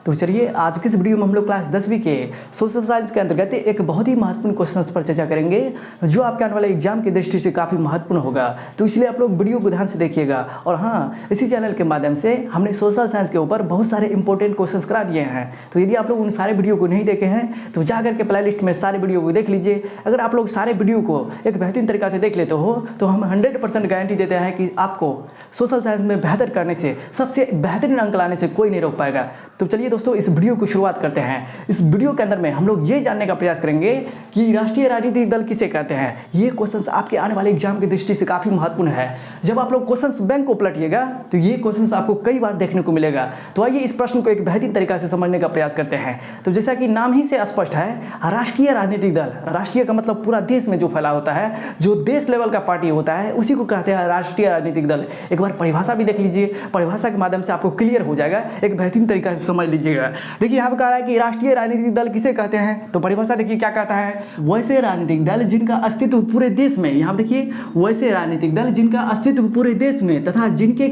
तो चलिए आज की इस वीडियो में हम लोग क्लास 10वीं के सोशल साइंस के अंतर्गत एक बहुत ही महत्वपूर्ण क्वेश्चन पर चर्चा करेंगे जो आपके आने वाले एग्जाम की दृष्टि से काफ़ी महत्वपूर्ण होगा। तो इसलिए आप लोग वीडियो को ध्यान से देखिएगा। और हाँ, इसी चैनल के माध्यम से हमने सोशल साइंस के ऊपर बहुत सारे इंपॉर्टेंट क्वेश्चन करा दिए हैं। तो यदि आप लोग उन सारे वीडियो को नहीं देखे हैं तो जा करके प्ले लिस्ट में सारे वीडियो को देख लीजिए। अगर आप लोग सारे वीडियो को एक बेहतरीन तरीका से देख लेते हो तो हम 100% गारंटी देते हैं कि आपको सोशल साइंस में बेहतर करने से, सबसे बेहतरीन अंक लाने से कोई नहीं रोक पाएगा। तो चलिए दोस्तों, इस वीडियो को शुरुआत करते हैं। इस वीडियो के अंदर में हम लोग ये जानने का प्रयास करेंगे कि राष्ट्रीय राजनीतिक दल किसे कहते हैं। ये क्वेश्चंस आपके आने वाले एग्जाम की दृष्टि से काफ़ी महत्वपूर्ण है। जब आप लोग क्वेश्चंस बैंक को पलटिएगा तो ये क्वेश्चंस आपको कई बार देखने को मिलेगा। तो आइए इस प्रश्न को एक बेहतरीन तरीका से समझने का प्रयास करते हैं। तो जैसा कि नाम ही से स्पष्ट है, राष्ट्रीय राजनीतिक दल, राष्ट्रीय का मतलब पूरा देश में जो फैला होता है, जो देश लेवल का पार्टी होता है, उसी को कहते हैं राष्ट्रीय राजनीतिक दल। एक बार परिभाषा भी देख लीजिए, परिभाषा के माध्यम से आपको क्लियर हो जाएगा, एक बेहतरीन तरीका से समझ लीजिएगा। देखिए यहाँ पर कह रहा है कि राष्ट्रीय राजनीतिक दल किसे कहते हैं। तो परिभाषा देखिए क्या कहता है, वैसे राजनीतिक दल जिनका अस्तित्व पूरे देश में, यहाँ देखिए वैसे राजनीतिक दल जिनका अस्तित्व पूरे देश में तथा जिनके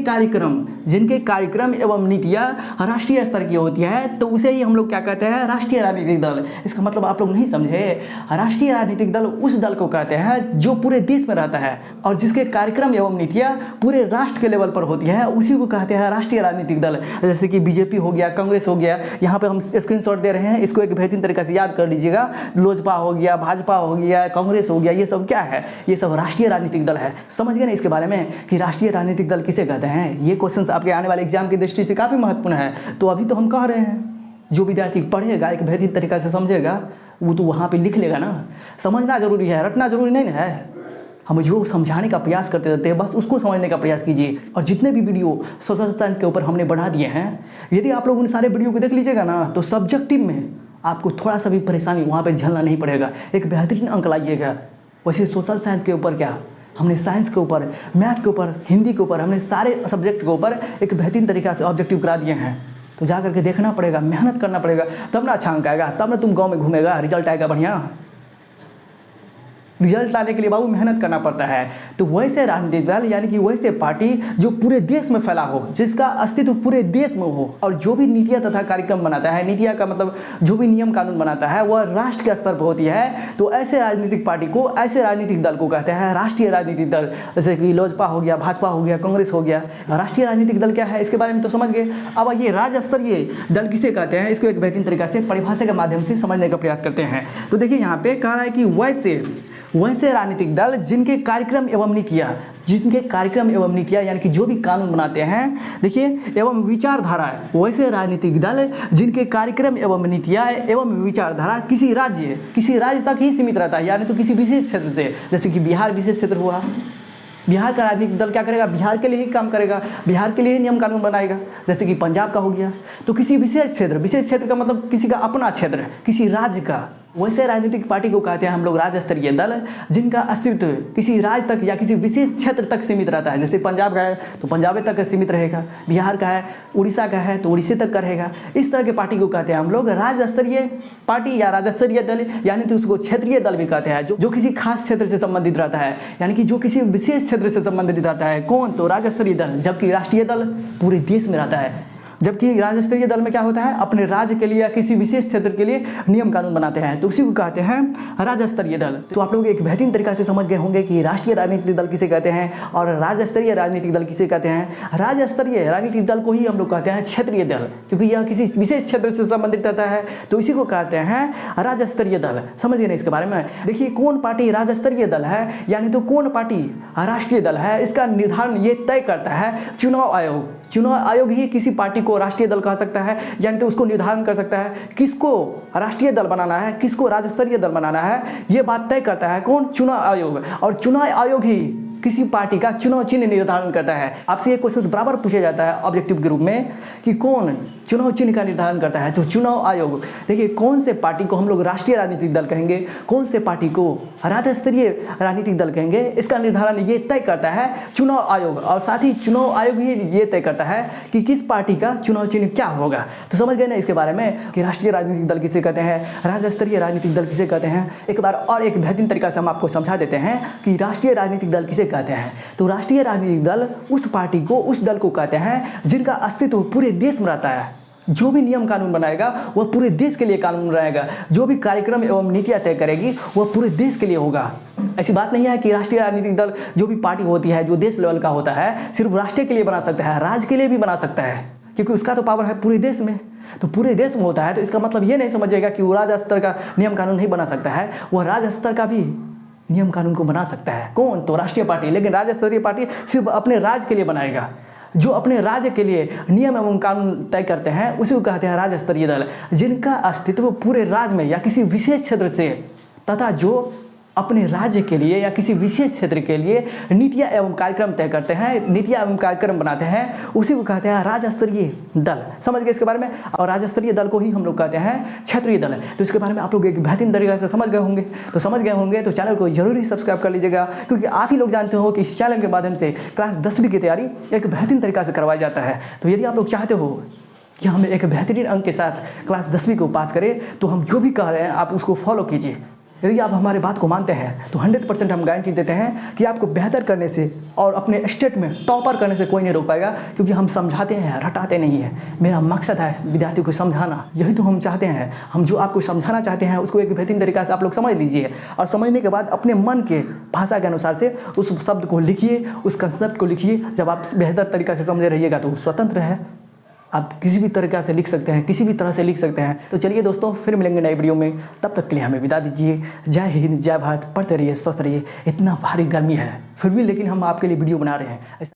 कार्यक्रम एवं नीतियाँ राष्ट्रीय स्तर की होती है, तो उसे ही हम लोग क्या कहते हैं, राष्ट्रीय राजनीतिक दल। इसका मतलब आप लोग नहीं समझे, राष्ट्रीय राजनीतिक दल उस दल को कहते हैं जो पूरे देश में रहता है और जिसके कार्यक्रम एवं नीतियाँ पूरे राष्ट्र के लेवल पर होती है, उसी को कहते हैं राष्ट्रीय राजनीतिक दल। जैसे कि बीजेपी हो गया, कांग्रेस हो गया, यहाँ पे हम स्क्रीनशॉट दे रहे हैं, इसको एक बेहतरीन तरीके से याद कर लीजिएगा। लोजपा हो गया, भाजपा हो गया, कांग्रेस हो गया, ये सब क्या है, ये सब राष्ट्रीय राजनीतिक दल है। समझ गए ना इसके बारे में कि राष्ट्रीय राजनीतिक दल किसे कहते हैं। ये क्वेश्चन आपके आने वाले एग्जाम की दृष्टि से काफ़ी महत्वपूर्ण है। तो अभी तो हम कह रहे हैं, जो विद्यार्थी पढ़ेगा, एक बेहतरीन तरीका से समझेगा, वो तो वहाँ पर लिख लेगा ना। समझना जरूरी है, रटना जरूरी नहीं है। हम जो समझाने का प्रयास करते रहते हैं, बस उसको समझने का प्रयास कीजिए। और जितने भी वीडियो सोशल साइंस के ऊपर हमने बढ़ा दिए हैं, यदि आप लोग उन सारे वीडियो को देख लीजिएगा ना, तो सब्जेक्टिव में आपको थोड़ा सा भी परेशानी वहाँ पे झेलना नहीं पड़ेगा, एक बेहतरीन अंक लाइएगा। वैसे सोशल साइंस के ऊपर क्या, हमने साइंस के ऊपर, मैथ के ऊपर, हिंदी के ऊपर, हमने सारे सब्जेक्ट के ऊपर एक बेहतरीन तरीका से ऑब्जेक्टिव करा दिए हैं। तो जा करके देखना पड़ेगा, मेहनत करना पड़ेगा, तब ना अच्छा अंक आएगा, तब ना तुम गाँव में घूमेगा, रिजल्ट आएगा बढ़िया। रिजल्ट लाने के लिए बाबू मेहनत करना पड़ता है। तो वैसे राजनीतिक दल यानी कि वैसे पार्टी जो पूरे देश में फैला हो, जिसका अस्तित्व पूरे देश में हो और जो भी नीतियाँ तथा कार्यक्रम बनाता है, नीतियाँ का मतलब जो भी नियम कानून बनाता है, वह राष्ट्र के स्तर पर होती है। तो ऐसे राजनीतिक पार्टी को, ऐसे राजनीतिक दल को कहते हैं राष्ट्रीय राजनीतिक दल। जैसे कि लोजपा हो गया, भाजपा हो गया, कांग्रेस हो गया। राष्ट्रीय राजनीतिक दल क्या है इसके बारे में तो समझ गए। अब ये राज्य स्तरीय दल किसे कहते हैं, इसको एक बेहतरीन तरीका से परिभाषा के माध्यम से समझने का प्रयास करते हैं। तो देखिए यहाँ पे कह रहा है कि वैसे राजनीतिक दल जिनके कार्यक्रम एवं नीतियाँ यानी कि जो भी कानून बनाते हैं, देखिए, एवं विचारधारा, वैसे राजनीतिक दल जिनके कार्यक्रम एवं नीतियाँ एवं विचारधारा किसी राज्य तक ही सीमित रहता है, यानी तो किसी विशेष क्षेत्र से। जैसे कि बिहार विशेष क्षेत्र हुआ, बिहार का राजनीतिक दल क्या करेगा, बिहार के लिए ही काम करेगा, बिहार के लिए ही नियम कानून बनाएगा। जैसे कि पंजाब का हो गया, तो किसी विशेष क्षेत्र का मतलब किसी का अपना क्षेत्र, किसी राज्य का। वैसे राजनीतिक पार्टी को कहते हैं हम लोग राज्य स्तरीय दल जिनका अस्तित्व किसी राज्य तक या किसी विशेष क्षेत्र तक सीमित रहता है। जैसे पंजाब का है तो पंजाब तक सीमित रहेगा, बिहार का है, उड़ीसा का है तो उड़ीसा तक का रहेगा। इस तरह के पार्टी को कहते हैं हम लोग राज्य स्तरीय पार्टी या राज्य स्तरीय दल, यानी तो उसको क्षेत्रीय दल भी कहते हैं, जो किसी खास क्षेत्र से संबंधित रहता है, यानी कि जो किसी विशेष क्षेत्र से संबंधित रहता है। कौन, तो राज्य स्तरीय दल। जबकि राष्ट्रीय दल पूरे देश में रहता है, जबकि राज्य स्तरीय दल में क्या होता है, अपने राज्य के लिए या किसी विशेष क्षेत्र के लिए नियम कानून बनाते हैं, तो उसी को कहते हैं राज्य स्तरीय दल। तो आप लोग एक बेहतरीन तरीका से समझ गए होंगे कि राष्ट्रीय राजनीतिक दल किसे कहते हैं और राज्य स्तरीय राजनीतिक दल किसे कहते हैं। राज्य स्तरीय राजनीतिक दल को ही हम लोग कहते हैं क्षेत्रीय दल, क्योंकि यह किसी विशेष क्षेत्र से संबंधित रहता है, तो इसी को कहते हैं राज्य स्तरीय दल। समझ गए ना इसके बारे में। देखिए, कौन पार्टी राज्य स्तरीय दल है, यानी तो कौन पार्टी राष्ट्रीय दल है, इसका निर्धारण ये तय करता है चुनाव आयोग। चुनाव आयोग ही किसी पार्टी को राष्ट्रीय दल कह सकता है, यानी तो उसको निर्धारण कर सकता है किसको राष्ट्रीय दल बनाना है, किसको राज्य स्तरीय दल बनाना है। ये बात तय करता है कौन, चुनाव आयोग। और चुनाव आयोग ही किसी पार्टी का चुनाव चिन्ह निर्धारण करता है। आपसे ये क्वेश्चन बराबर पूछा जाता है ऑब्जेक्टिव के रूप में कि कौन चुनाव चिन्ह का निर्धारण करता है, तो चुनाव आयोग। देखिए, कौन से पार्टी को हम लोग राष्ट्रीय राजनीतिक दल कहेंगे, कौन से पार्टी को राज्य स्तरीय राजनीतिक दल कहेंगे, इसका निर्धारण ये तय करता है चुनाव आयोग। और साथ ही चुनाव आयोग ही ये तय करता है कि किस पार्टी का चुनाव चिन्ह क्या होगा। तो समझ गए ना इसके बारे में कि राष्ट्रीय राजनीतिक दल किसे कहते हैं, राज्य स्तरीय राजनीतिक दल किसे कहते हैं। एक बार और एक बेहतरीन तरीका से हम आपको समझा देते हैं कि राष्ट्रीय राजनीतिक दल किसे कहते हैं। तो राष्ट्रीय राजनीतिक दल उस पार्टी को, उस दल को कहते हैं जिनका अस्तित्व पूरे देश में रहता है, जो भी नियम कानून बनाएगा वह पूरे देश के लिए कानून बनाएगा। जो भी कार्यक्रम एवं नीतियाँ तय करेगी वह पूरे देश के लिए होगा। ऐसी बात नहीं है कि राष्ट्रीय राजनीतिक दल जो भी पार्टी होती है, जो देश लेवल का होता है, सिर्फ राष्ट्र के लिए बना सकता है, राज्य के लिए भी बना सकता है, क्योंकि उसका तो पावर है पूरे देश में। तो पूरे देश में होता है, तो इसका मतलब ये नहीं समझिएगा कि वो राज्य स्तर का नियम कानून नहीं बना सकता है, वह राज्य स्तर का भी नियम कानून को बना सकता है। कौन? तो राष्ट्रीय पार्टी। लेकिन राज्य स्तरीय पार्टी सिर्फ अपने राज्य के लिए बनाएगा। जो अपने राज्य के लिए नियम एवं कानून तय करते हैं उसी को कहते हैं राज्य स्तरीय दल, जिनका अस्तित्व पूरे राज्य में या किसी विशेष क्षेत्र से तथा जो अपने राज्य के लिए या किसी विशेष क्षेत्र के लिए नीतियाँ एवं कार्यक्रम तय करते हैं, नीतियाँ एवं कार्यक्रम बनाते हैं, उसी को कहते हैं राज्य स्तरीय दल। समझ गए इसके बारे में? और राज्य स्तरीय दल को ही हम लोग कहते हैं क्षेत्रीय दल। तो इसके बारे में आप लोग एक बेहतरीन तरीके से समझ गए होंगे। तो समझ गए होंगे तो चैनल को जरूर सब्सक्राइब कर लीजिएगा, क्योंकि आप ही लोग जानते हो कि इस चैनल के माध्यम से क्लास 10वीं की तैयारी एक बेहतरीन तरीका से करवाया जाता है। तो यदि आप लोग चाहते हो कि हम एक बेहतरीन अंक के साथ क्लास 10वीं को पास करें, तो हम जो भी कह रहे हैं आप उसको फॉलो कीजिए। यदि आप हमारे बात को मानते हैं तो 100% हम गारंटी देते हैं कि आपको बेहतर करने से और अपने स्टेट में टॉपर करने से कोई नहीं रोक पाएगा, क्योंकि हम समझाते हैं, रटाते नहीं हैं। मेरा मकसद है विद्यार्थी को समझाना, यही तो हम चाहते हैं। हम जो आपको समझाना चाहते हैं उसको एक बेहतरीन तरीक़ा से आप लोग समझ लीजिए, और समझने के बाद अपने मन के भाषा के अनुसार से उस शब्द को लिखिए, उस कंसेप्ट को लिखिए। जब आप बेहतर तरीक़ा से समझे रहिएगा तो स्वतंत्र है, आप किसी भी तरीक़ा से लिख सकते हैं, किसी भी तरह से लिख सकते हैं। तो चलिए दोस्तों, फिर मिलेंगे नई वीडियो में, तब तक के लिए हमें विदा दीजिए। जय हिंद, जय भारत। पढ़ते रहिए, स्वस्थ रहिए। इतना भारी गर्मी है फिर भी लेकिन हम आपके लिए वीडियो बना रहे हैं।